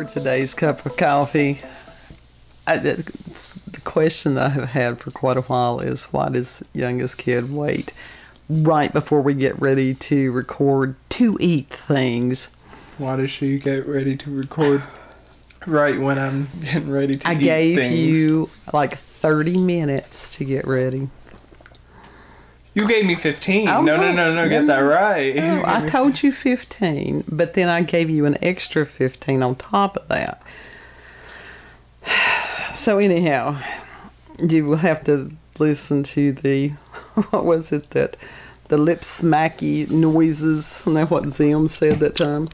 today's cup of coffee. The question that I have had for quite a while is, why does youngest kid wait right before we get ready to record to eat things? Why does she get ready to record right when I'm getting ready to eat things? I gave you like 30 minutes to get ready. You gave me 15. Oh, No, get that right. No, I told you 15, but then I gave you an extra 15 on top of that. So anyhow, you will have to listen to the, what was it, that the lip smacky noises. Isn't that what Zim said that time?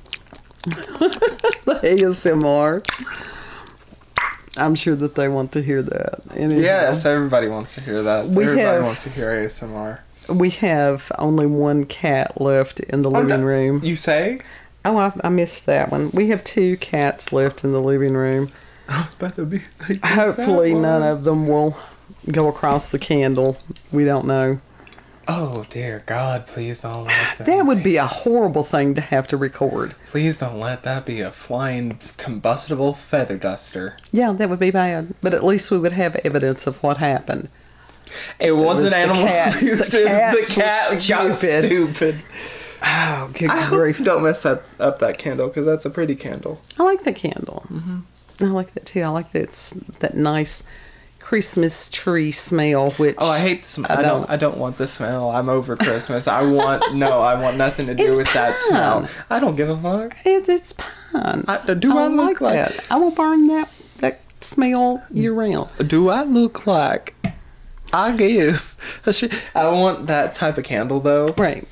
The ASMR. I'm sure that they want to hear that. Anyhow, yes, everybody wants to hear that. Everybody wants to hear ASMR. We have only one cat left in the living room. You say? Oh, I missed that one. We have 2 cats left in the living room. Hopefully none of them will go across the candle. We don't know. Oh, dear God, please don't let that. That would be a horrible thing to have to record. Please don't let that be a flying combustible feather duster. Yeah, that would be bad. But at least we would have evidence of what happened. It wasn't animal abuse. It was the cat got stupid. Oh, good grief. grief. Hope don't mess up that candle, because that's a pretty candle. I like the candle. Mm-hmm. I like that too. I like that nice Christmas tree smell. Which I hate the smell. I don't want the smell. I'm over Christmas. I want nothing to do with that smell. I don't give a fuck. It's pine. I look like that? I will burn that smell year round. Do I look like I give a shit? I want that type of candle though. Right.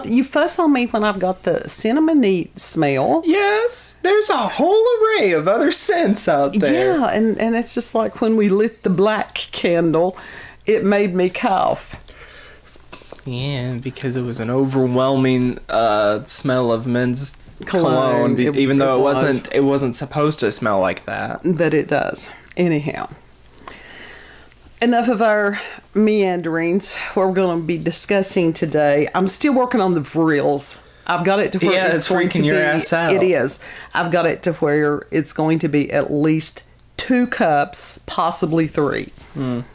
You fuss on me when I've got the cinnamony smell. Yes, there's a whole array of other scents out there. Yeah, and it's just like when we lit the black candle, it made me cough. Yeah, because it was an overwhelming smell of men's cologne, even though it wasn't supposed to smell like that. But it does. Anyhow. Enough of our meanderings. What we're going to be discussing today. I'm still working on the frills. I've got it to where it's going to be. Your ass out. It is. I've got it to where it's going to be at least 2 cups, possibly 3,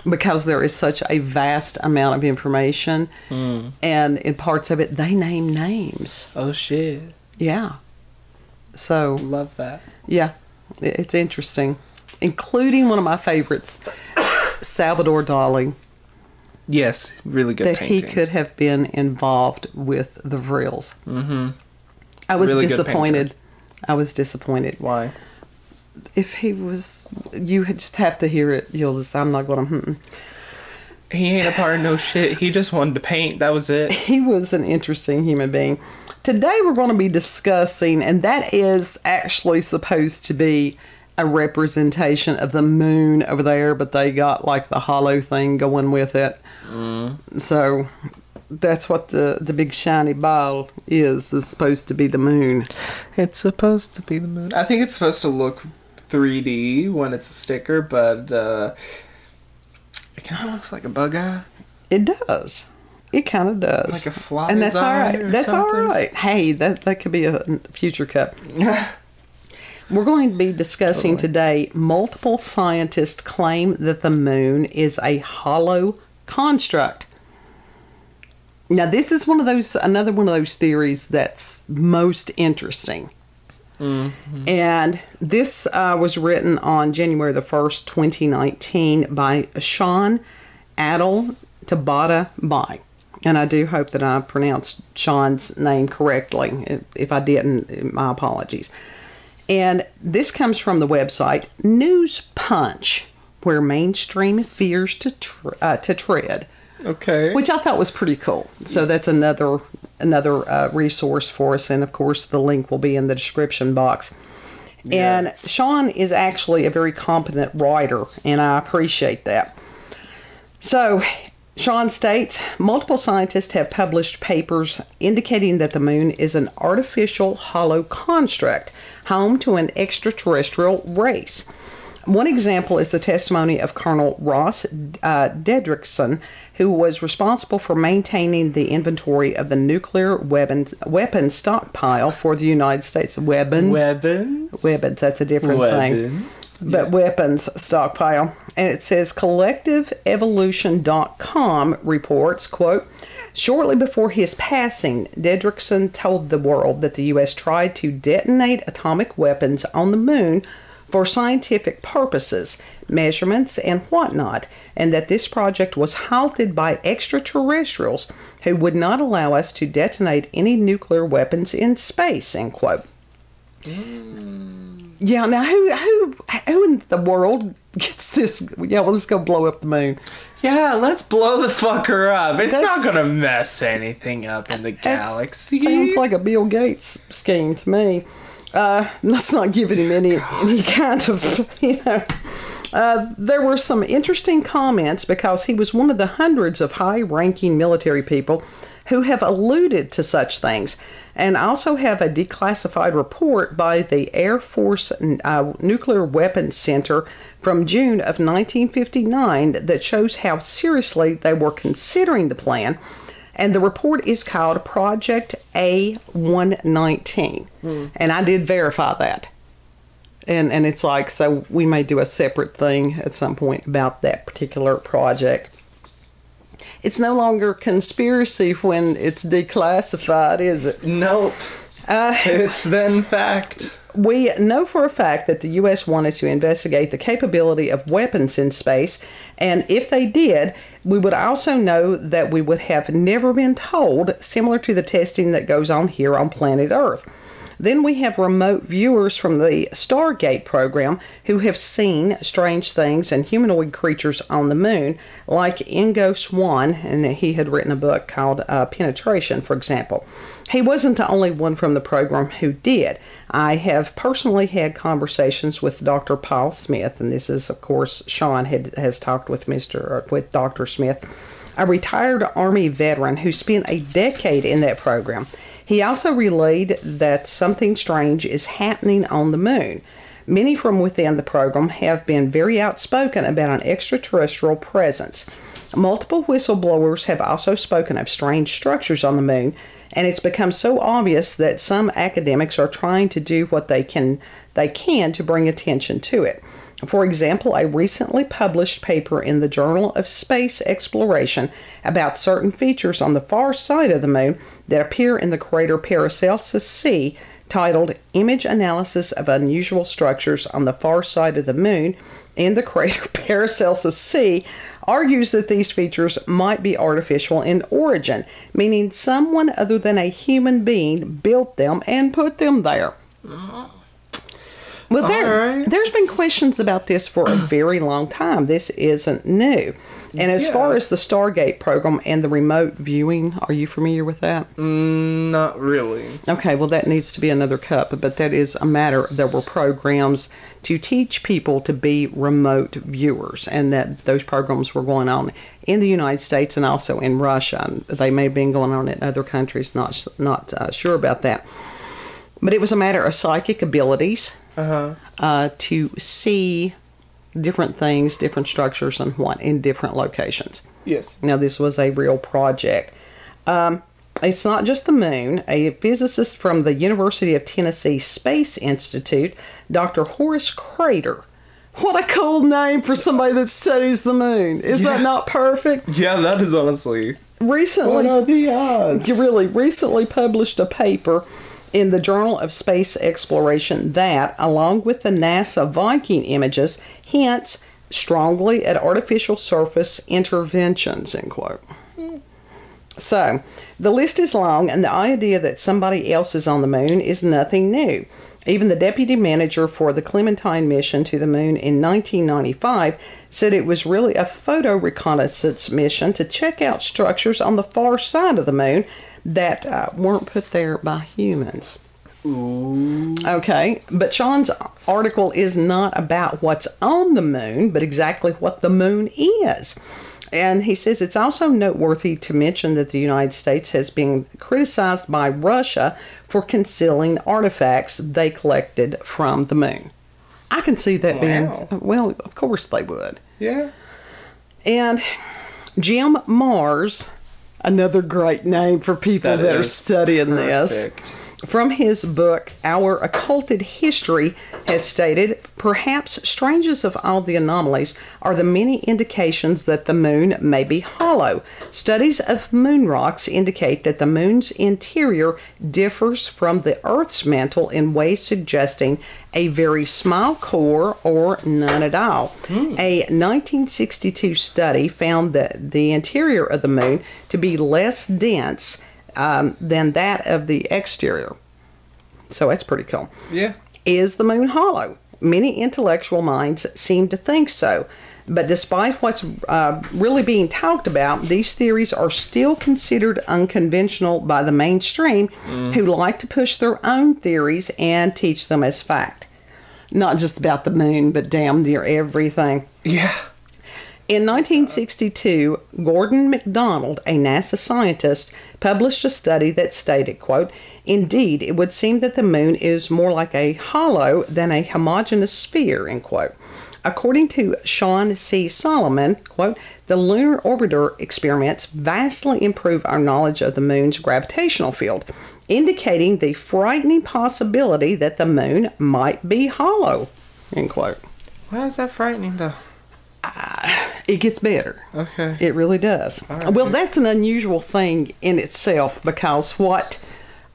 because there is such a vast amount of information, and in parts of it they name names. Oh shit! Yeah. So love that. Yeah, it's interesting, including one of my favorites. Salvador Dali. Yes, really good painting. That he could have been involved with the frills. Mm-hmm. I was really disappointed. I was disappointed. Why? If he was, you just have to hear it. I'm not going to. He ain't a part of no shit. He just wanted to paint. That was it. He was an interesting human being. Today we're going to be discussing, and that is actually supposed to be a representation of the moon over there, but they got like the hollow thing going with it. So that's what the big shiny ball is supposed to be the moon. It's supposed to be the moon. I think it's supposed to look 3D when it's a sticker, but it kind of looks like a bug eye. It does. It kind of does. Like a fly's and that's eye. All right. That's all right. Hey, that could be a future cup. We're going to be discussing today, multiple scientists claim that the moon is a hollow construct. Now, this is another one of those theories that's most interesting. Mm-hmm. And this was written on January the 1st, 2019 by Sean Adl-Tabatabai. And I do hope that I pronounced Sean's name correctly. If I didn't, my apologies. And this comes from the website News Punch, where mainstream fears to tread. Okay. Which I thought was pretty cool. So that's another resource for us. And, of course, the link will be in the description box. Yeah. And Sean is actually a very competent writer, and I appreciate that. So Sean states, multiple scientists have published papers indicating that the moon is an artificial hollow construct, home to an extraterrestrial race. One example is the testimony of Colonel Ross Dedrickson, who was responsible for maintaining the inventory of the nuclear weapons stockpile for the United States. Weapons, that's a different thing. But weapons stockpile. And it says collectiveevolution.com reports, quote, shortly before his passing, Dedrickson told the world that the U.S. tried to detonate atomic weapons on the moon for scientific purposes, measurements, and whatnot, and that this project was halted by extraterrestrials who would not allow us to detonate any nuclear weapons in space, end quote. Yeah, now who in the world gets this? Yeah, well, let's go blow up the moon. Yeah, let's blow the fucker up. It's not going to mess anything up in the galaxy. Sounds like a Bill Gates scheme to me. Let's not give him any kind of, there were some interesting comments because he was one of the hundreds of high-ranking military people who have alluded to such things. And I also have a declassified report by the Air Force Nuclear Weapons Center from June of 1959 that shows how seriously they were considering the plan. And the report is called Project A119. And I did verify that. And it's like, so we may do a separate thing at some point about that particular project. It's no longer conspiracy when it's declassified, is it? Nope. It's then fact. We know for a fact that the U.S. wanted to investigate the capability of weapons in space, and if they did, we would also know that we would have never been told, similar to the testing that goes on here on planet Earth. Then we have remote viewers from the Stargate program who have seen strange things and humanoid creatures on the moon, like Ingo Swann, and he had written a book called Penetration, for example. He wasn't the only one from the program who did. I have personally had conversations with Dr. Paul Smith, and this is, of course, Sean has talked with Dr. Smith, a retired Army veteran who spent a decade in that program. He also relayed that something strange is happening on the moon. Many from within the program have been very outspoken about an extraterrestrial presence. Multiple whistleblowers have also spoken of strange structures on the moon, and it's become so obvious that some academics are trying to do what they can to bring attention to it. For example, a recently published paper in the Journal of Space Exploration about certain features on the far side of the moon that appear in the crater Paracelsus C, titled Image Analysis of Unusual Structures on the Far Side of the Moon in the crater Paracelsus C, argues that these features might be artificial in origin, meaning someone other than a human being built them and put them there. Well, there's been questions about this for a very long time. This isn't new. And as far as the Stargate program and the remote viewing, are you familiar with that? Not really. Okay, well, that needs to be another cup. But that is a matter. There were programs to teach people to be remote viewers, and that those programs were going on in the United States and also in Russia. They may have been going on in other countries, not sure about that. But it was a matter of psychic abilities to see different things, different structures, and what in different locations. Yes. Now, this was a real project. It's not just the moon. A physicist from the University of Tennessee Space Institute, Dr. Horace Crater. What a cool name for somebody that studies the moon. Is that not perfect? Yeah, that is honestly. Recently, what are the odds? Recently published a paper in the Journal of Space Exploration that, along with the NASA Viking images, hints strongly at artificial surface interventions, end quote. So, the list is long, and the idea that somebody else is on the moon is nothing new. Even the deputy manager for the Clementine mission to the moon in 1995 said it was really a photo reconnaissance mission to check out structures on the far side of the moon that weren't put there by humans. Ooh. Okay, but Sean's article is not about what's on the moon, but exactly what the moon is. And he says it's also noteworthy to mention that the United States has been criticized by Russia for concealing artifacts they collected from the moon. I can see that being, well, of course they would. Yeah. And Jim Mars, another great name for people that are studying perfect. this, from his book, Our Occulted History, has stated, perhaps strangest of all the anomalies are the many indications that the moon may be hollow. Studies of moon rocks indicate that the moon's interior differs from the Earth's mantle in ways suggesting a very small core or none at all. A 1962 study found that the interior of the moon to be less dense than that of the exterior. So that's pretty cool. Yeah. Is the moon hollow? Many intellectual minds seem to think so. But despite what's really being talked about, these theories are still considered unconventional by the mainstream, who like to push their own theories and teach them as fact. Not just about the moon, but damn near everything. Yeah. In 1962, Gordon MacDonald, a NASA scientist, published a study that stated, quote, indeed, it would seem that the moon is more like a hollow than a homogeneous sphere, end quote. According to Sean C. Solomon, quote, the lunar orbiter experiments vastly improve our knowledge of the moon's gravitational field, indicating the frightening possibility that the moon might be hollow, end quote. Why is that frightening, though? It gets better. Okay. It really does. Right. Well, that's an unusual thing in itself, because what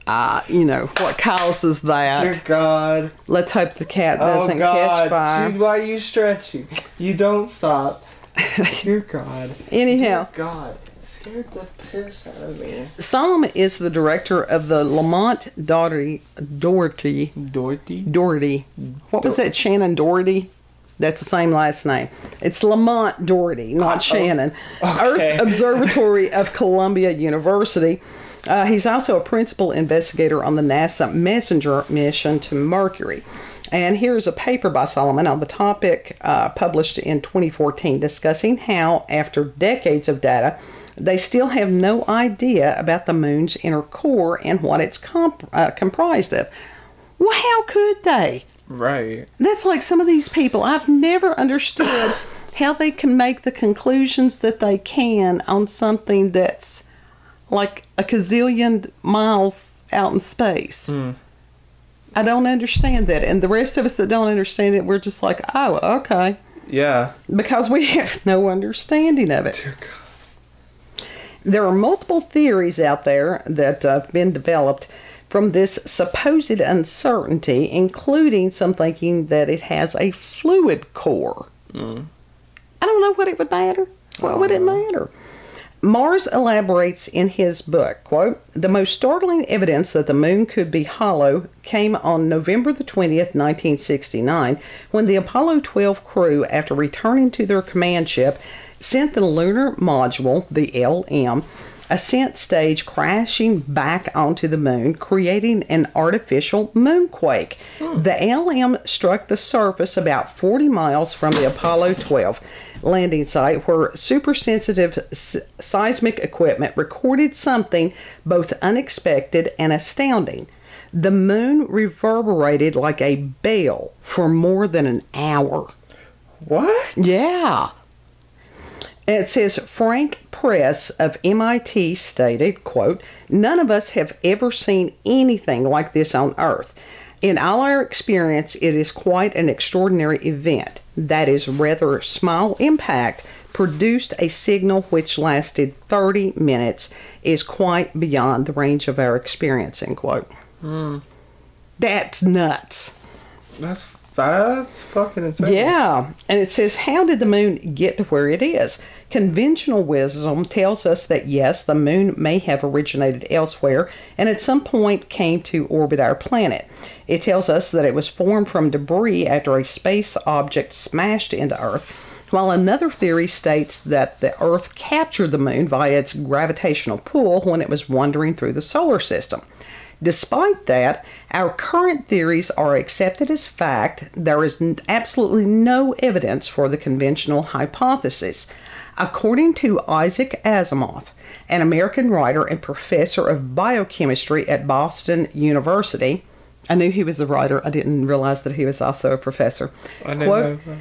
causes that? Dear God. Let's hope the cat doesn't catch fire. She's why you stretching. You don't stop. Dear God. Anyhow. Dear God. Scared the piss out of me. Solomon is the director of the Lamont Doherty. What was that? Shannon Doherty? That's the same last name. It's Lamont Doherty, not Shannon. Okay. Earth Observatory of Columbia University. He's also a principal investigator on the NASA Messenger mission to Mercury. And here's a paper by Solomon on the topic published in 2014 discussing how, after decades of data, they still have no idea about the moon's inner core and what it's comprised of. Well, how could they? Right. That's like some of these people. I've never understood how they can make the conclusions that they can on something that's like a gazillion miles out in space. I don't understand that. And the rest of us that don't understand it, we're just like, oh, okay. Yeah. Because we have no understanding of it. Dear God. There are multiple theories out there that have been developed from this supposed uncertainty, including some thinking that it has a fluid core. I don't know what it would matter. What would it matter? Mars elaborates in his book, quote, the most startling evidence that the moon could be hollow came on November the 20th, 1969, when the Apollo 12 crew, after returning to their command ship, sent the lunar module, the LM, ascent stage crashing back onto the moon, creating an artificial moonquake. The LM struck the surface about 40 miles from the Apollo 12 landing site, where supersensitive seismic equipment recorded something both unexpected and astounding. The moon reverberated like a bell for more than an hour. What? Yeah. It says, Frank Press of MIT stated, quote, none of us have ever seen anything like this on Earth. In all our experience, it is quite an extraordinary event. That is rather small impact produced a signal which lasted 30 minutes, is quite beyond the range of our experience, end quote. That's nuts. That's fucking insane. Yeah. And it says, how did the moon get to where it is? Conventional wisdom tells us that yes, the moon may have originated elsewhere and at some point came to orbit our planet. It tells us that it was formed from debris after a space object smashed into Earth, while another theory states that the Earth captured the moon via its gravitational pull when it was wandering through the solar system. Despite that, our current theories are accepted as fact. There is absolutely no evidence for the conventional hypothesis. According to Isaac Asimov, an American writer and professor of biochemistry at Boston University, I knew he was a writer. I didn't realize that he was also a professor. I didn't know that.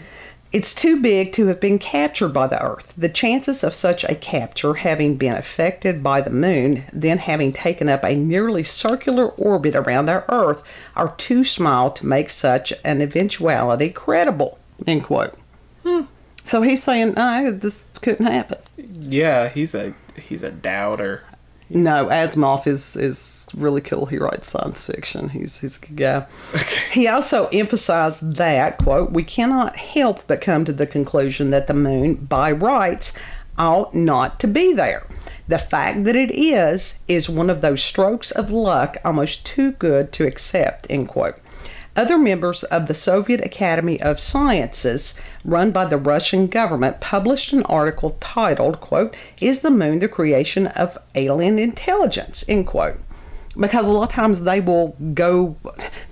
It's too big to have been captured by the Earth. The chances of such a capture having been affected by the moon, then having taken up a nearly circular orbit around our Earth, are too small to make such an eventuality credible. End quote. So he's saying, this couldn't happen. Yeah, he's a doubter. No, Asimov is really cool. He writes science fiction. He's a good guy. Okay. He also emphasized that, quote, we cannot help but come to the conclusion that the moon, by rights, ought not to be there. The fact that it is one of those strokes of luck almost too good to accept, end quote. Other members of the Soviet Academy of Sciences, run by the Russian government, published an article titled, quote, Is the Moon the Creation of Alien Intelligence, end quote. Because a lot of times they will go,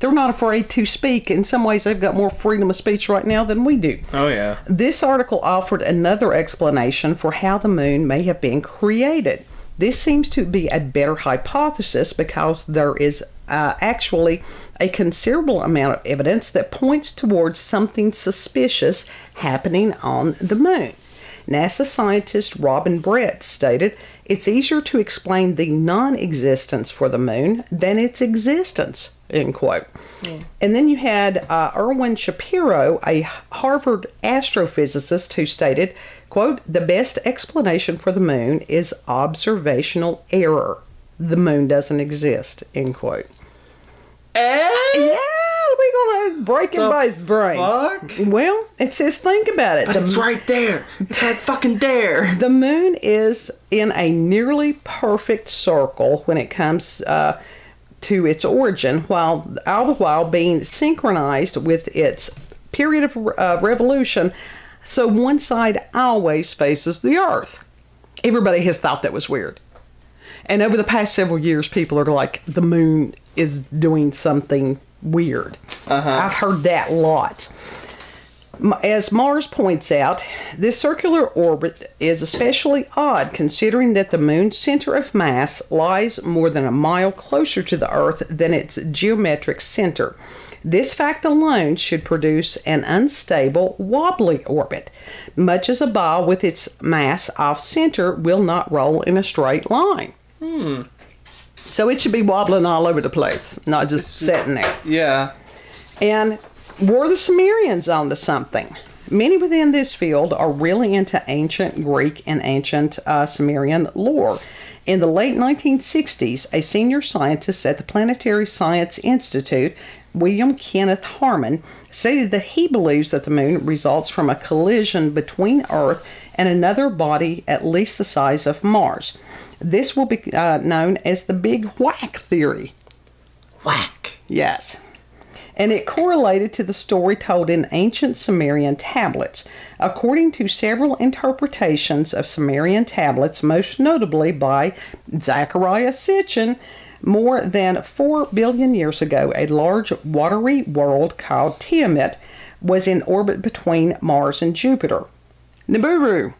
they're not afraid to speak. In some ways, they've got more freedom of speech right now than we do. Oh, yeah. This article offered another explanation for how the moon may have been created. This seems to be a better hypothesis because there is actually a considerable amount of evidence that points towards something suspicious happening on the moon. NASA scientist Robin Brett stated, it's easier to explain the non-existence for the moon than its existence, end quote. Yeah. And then you had Erwin Shapiro, a Harvard astrophysicist, who stated, quote, the best explanation for the moon is observational error. The moon doesn't exist, end quote. Yeah, we're gonna break everybody's brains. Fuck? Well, it says think about it. But it's right there. It's right fucking there. The moon is in a nearly perfect circle when it comes to its origin, while all the while being synchronized with its period of revolution. So one side always faces the Earth. Everybody has thought that was weird. And over the past several years, people are like, the moon is doing something weird. I've heard that lots. As Mars points out, this circular orbit is especially odd considering that the moon's center of mass lies more than a mile closer to the Earth than its geometric center. This fact alone should produce an unstable, wobbly orbit, much as a ball with its mass off-center will not roll in a straight line. So it should be wobbling all over the place, not just sitting there. Yeah. And were the Sumerians onto something? Many within this field are really into ancient Greek and ancient Sumerian lore. In the late 1960s, a senior scientist at the Planetary Science Institute, William Kenneth Harmon, stated that he believes that the moon results from a collision between Earth and another body at least the size of Mars. This will be known as the Big Whack theory. Whack. Yes. And it correlated to the story told in ancient Sumerian tablets. According to several interpretations of Sumerian tablets, most notably by Zechariah Sitchin, more than 4 billion years ago, a large watery world called Tiamat was in orbit between Mars and Jupiter. Nibiru.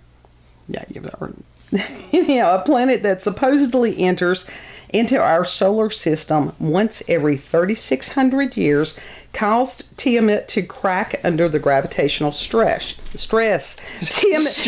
Yeah, you've heard. A planet that supposedly enters into our solar system once every 3,600 years, caused Tiamat to crack under the gravitational stress. Tiamat,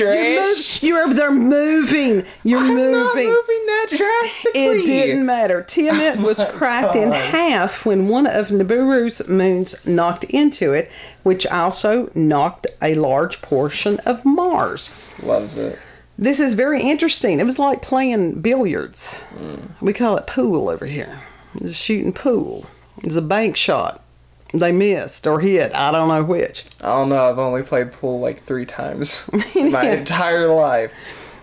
you're over there moving. I'm not moving that drastically. It didn't matter. Tiamat was cracked in half when one of Nibiru's moons knocked into it, which also knocked a large portion of Mars. Loves it. This is very interesting. It was like playing billiards. We call it pool over here. It's shooting pool. It's a bank shot. They missed or hit. I don't know which. I don't know. I've only played pool like 3 times my entire life.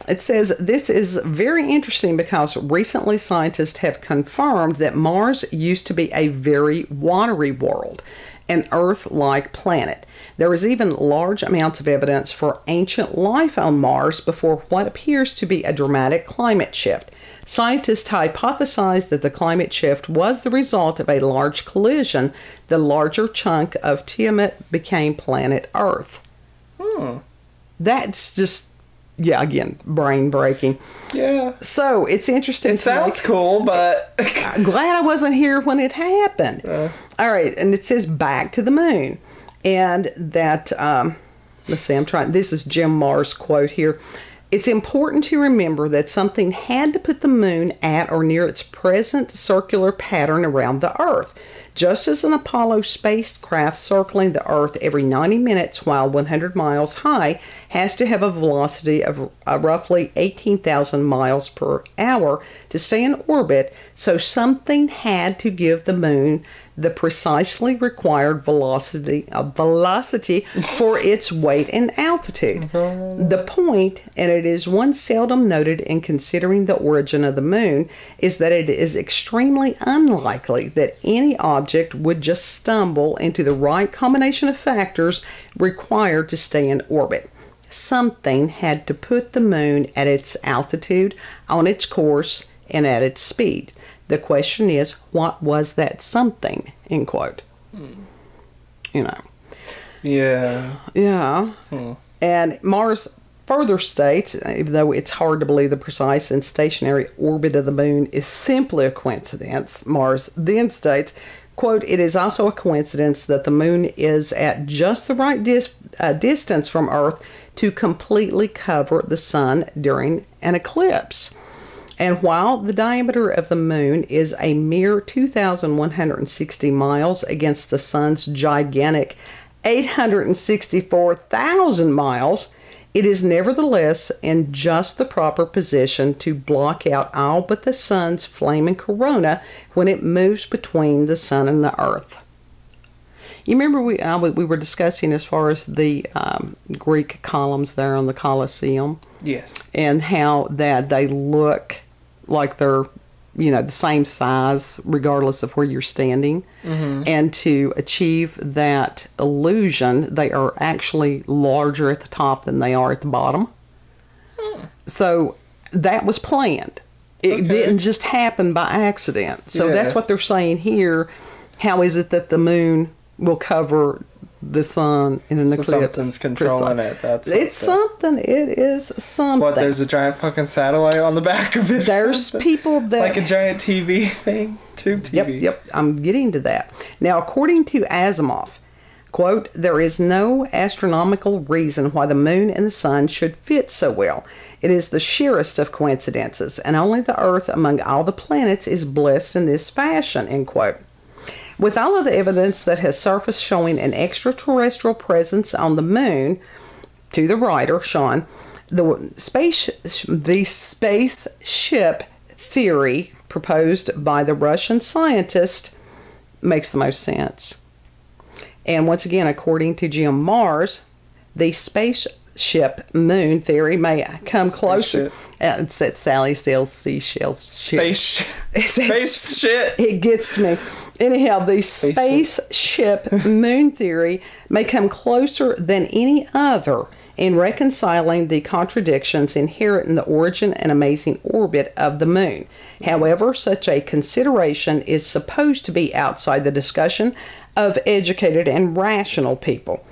It says this is very interesting because recently scientists have confirmed that Mars used to be a very watery world, an Earth-like planet. There is even large amounts of evidence for ancient life on Mars before what appears to be a dramatic climate shift. Scientists hypothesize that the climate shift was the result of a large collision. The larger chunk of Tiamat became planet Earth. That's just, again, brain-breaking. Yeah. So, it's interesting. It sounds cool, but I'm glad I wasn't here when it happened. All right, and it says back to the moon. And that, let's see, this is Jim Marrs' quote here. It's important to remember that something had to put the moon at or near its present circular pattern around the Earth. Just as an Apollo spacecraft circling the Earth every 90 minutes while 100 miles high has to have a velocity of roughly 18,000 miles per hour to stay in orbit, so something had to give the moon the precisely required velocity for its weight and altitude. The point, and it is one seldom noted in considering the origin of the moon, is that it is extremely unlikely that any object would just stumble into the right combination of factors required to stay in orbit. Something had to put the moon at its altitude, on its course, and at its speed. The question is, what was that something, end quote. You know. Yeah. Yeah. And Marrs further states, even though it's hard to believe the precise and stationary orbit of the moon is simply a coincidence, Marrs then states, quote, it is also a coincidence that the moon is at just the right distance from Earth to completely cover the sun during an eclipse. And while the diameter of the moon is a mere 2,160 miles against the sun's gigantic 864,000 miles, it is nevertheless in just the proper position to block out all but the sun's flaming corona when it moves between the sun and the Earth. You remember we were discussing as far as the Greek columns there on the Colosseum? Yes. And how that they look like they're, the same size regardless of where you're standing. Mm-hmm. And to achieve that illusion, they are actually larger at the top than they are at the bottom. So that was planned. It didn't just happen by accident. So that's what they're saying here. How is it that the moon will cover the sun in an eclipse? Something's controlling it. It's something. It is something. What, there's a giant fucking satellite on the back of it? There's people that... Like a giant TV thing? Tube TV? Yep. I'm getting to that. Now, according to Asimov, quote, there is no astronomical reason why the moon and the sun should fit so well. It is the sheerest of coincidences, and only the Earth among all the planets is blessed in this fashion, end quote. With all of the evidence that has surfaced showing an extraterrestrial presence on the moon, to the writer, Sean, the spaceship theory proposed by the Russian scientist makes the most sense. And once again, according to Jim Marrs, the spaceship moon theory may come closer. It's at Sally Steele's seashells. Space shit. It gets me. Anyhow, the spaceship moon theory may come closer than any other in reconciling the contradictions inherent in the origin and amazing orbit of the moon. However, such a consideration is supposed to be outside the discussion of educated and rational people.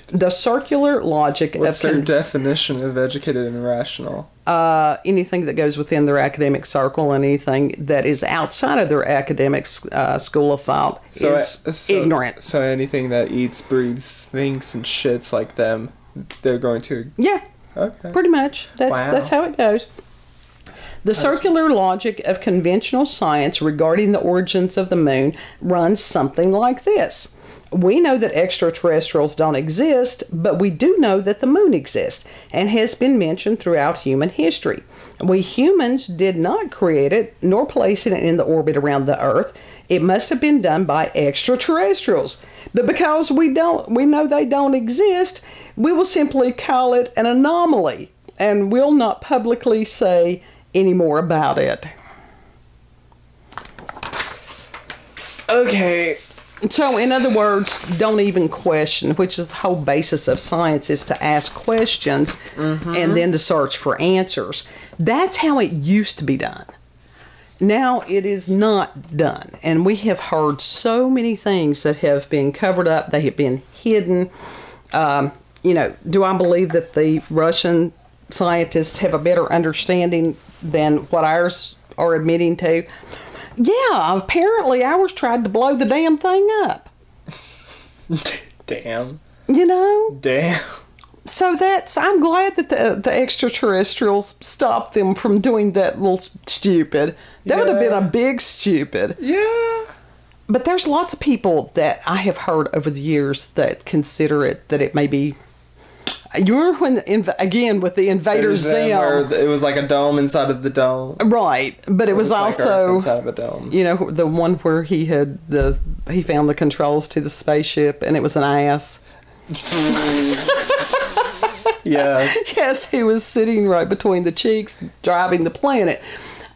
The circular logic What's their definition of educated and rational? Anything that goes within their academic circle and anything that is outside of their academic school of thought is ignorant. So anything that eats, breathes, thinks, and shits like them, they're going to... Yeah. Okay. Pretty much. That's how it goes. The circular logic of conventional science regarding the origins of the moon runs something like this. We know that extraterrestrials don't exist, but we do know that the moon exists and has been mentioned throughout human history. We humans did not create it nor place it in the orbit around the Earth. It must have been done by extraterrestrials. But because we know they don't exist, we will simply call it an anomaly and will not publicly say any more about it. Okay. So, in other words, don't even question, which is the whole basis of science, is to ask questions and then to search for answers. That's how it used to be done. Now it is not done. And we have heard so many things that have been covered up. They have been hidden. Do I believe that the Russian scientists have a better understanding than what ours are admitting to? Yeah, apparently ours tried to blow the damn thing up. Damn. You know? Damn. So I'm glad that the extraterrestrials stopped them from doing that little stupid. That would have been a big stupid. Yeah. But there's lots of people that I have heard over the years that consider that it may be. You remember when, again, with the Invader Zim. Where it was like a dome inside of the dome. Right. But it was also. Like inside of a dome. You know, the one where he found the controls to the spaceship and it was an ass. Yeah. Yes, he was sitting right between the cheeks, driving the planet.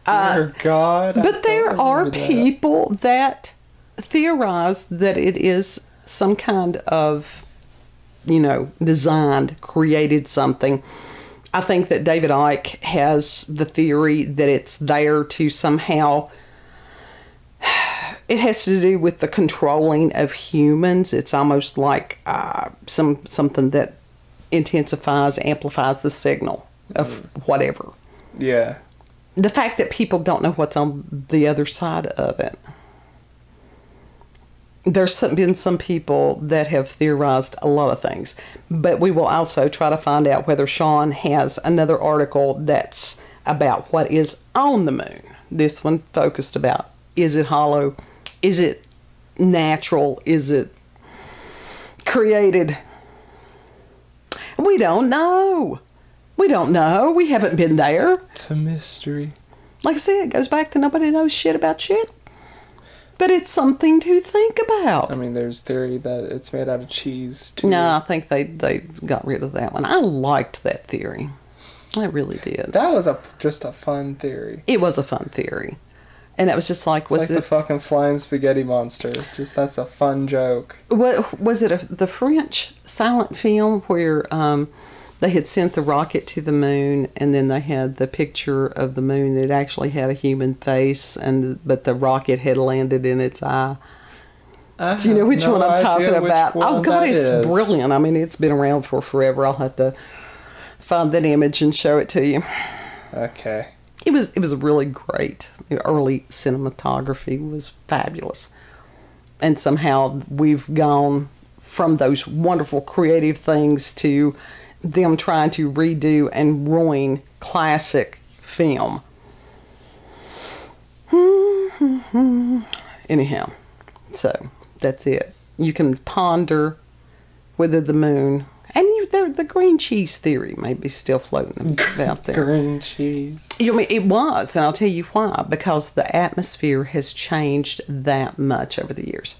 Dear God. But there are people that theorize that it is some kind of, designed, created something. I think that David Icke has the theory that it's there to somehow. It has to do with the controlling of humans. It's almost like something that intensifies, amplifies the signal of whatever. Yeah. The fact that people don't know what's on the other side of it. There's been some people that have theorized a lot of things. But we will also try to find out whether Sean has another article that's about what is on the moon. This one focused about, is it hollow? Is it natural? Is it created? We don't know. We don't know. We haven't been there. It's a mystery. Like I said, it goes back to nobody knows shit about shit. But it's something to think about. I mean, there's theory that it's made out of cheese, too. No, I think they got rid of that one. I liked that theory. I really did. That was just a fun theory. It was a fun theory. And it was just like, it's the fucking flying spaghetti monster. That's a fun joke. What was it? The French silent film where they had sent the rocket to the moon, and then they had the picture of the moon that actually had a human face, but the rocket had landed in its eye. Do you know which one I'm talking about? Oh God, it's brilliant. I mean, it's been around for forever. I'll have to find that image and show it to you. Okay. It was really great. The early cinematography was fabulous. And somehow we've gone from those wonderful creative things to them trying to redo and ruin classic film. Anyhow, so that's it. You can ponder whether the moon... And the green cheese theory may be still floating out there. Green cheese. It was, and I'll tell you why. Because the atmosphere has changed that much over the years.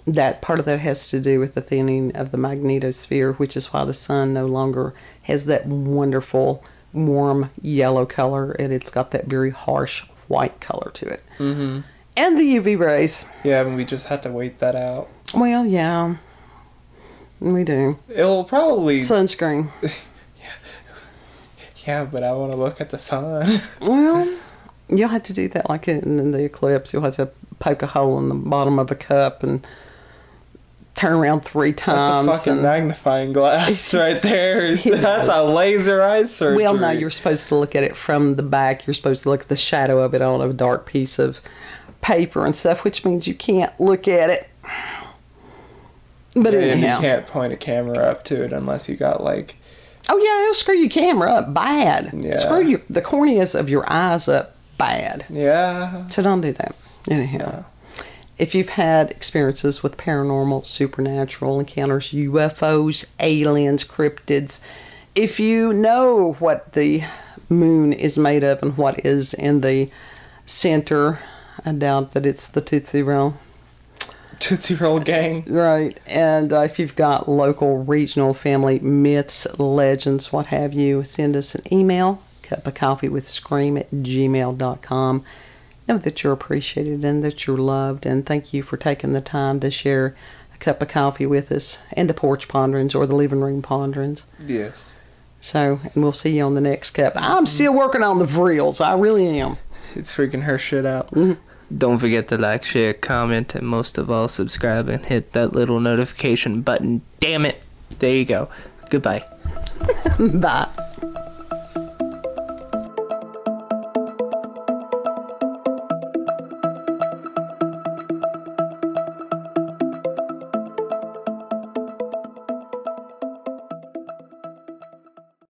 That part of that has to do with the thinning of the magnetosphere, which is why the sun no longer has that wonderful, warm yellow color, and it's got that very harsh white color to it. Mm-hmm. And the UV rays. Yeah, and we just had to wait that out. Well, yeah. We do. It'll probably... Sunscreen. Yeah, but I want to look at the sun. Well, you'll have to do that like in the eclipse. You'll have to poke a hole in the bottom of a cup and turn around 3 times. That's a fucking magnifying glass right there. That's a laser eye surgery. Well, no, you're supposed to look at it from the back. You're supposed to look at the shadow of it on a dark piece of paper and stuff, which means you can't look at it. But anyhow. And you can't point a camera up to it unless you got like... Oh yeah, it'll screw your camera up bad. Yeah. Screw the corneas of your eyes up bad. Yeah. So don't do that. Anyhow. Yeah. If you've had experiences with paranormal, supernatural encounters, UFOs, aliens, cryptids, if you know what the moon is made of and what is in the center, I doubt that it's the Tootsie Roll. Tootsie Roll gang. Right. And if you've got local, regional, family myths, legends, what have you, send us an email, cupofcoffeewithscream@gmail.com. Know that you're appreciated and that you're loved, and thank you for taking the time to share a cup of coffee with us, and the porch ponderings or the living room ponderings. Yes. So, and we'll see you on the next cup. I'm still working on the reels. I really am. It's freaking her shit out. Mm-hmm. Don't forget to like, share, comment, and most of all, subscribe and hit that little notification button. Damn it. There you go. Goodbye. Bye.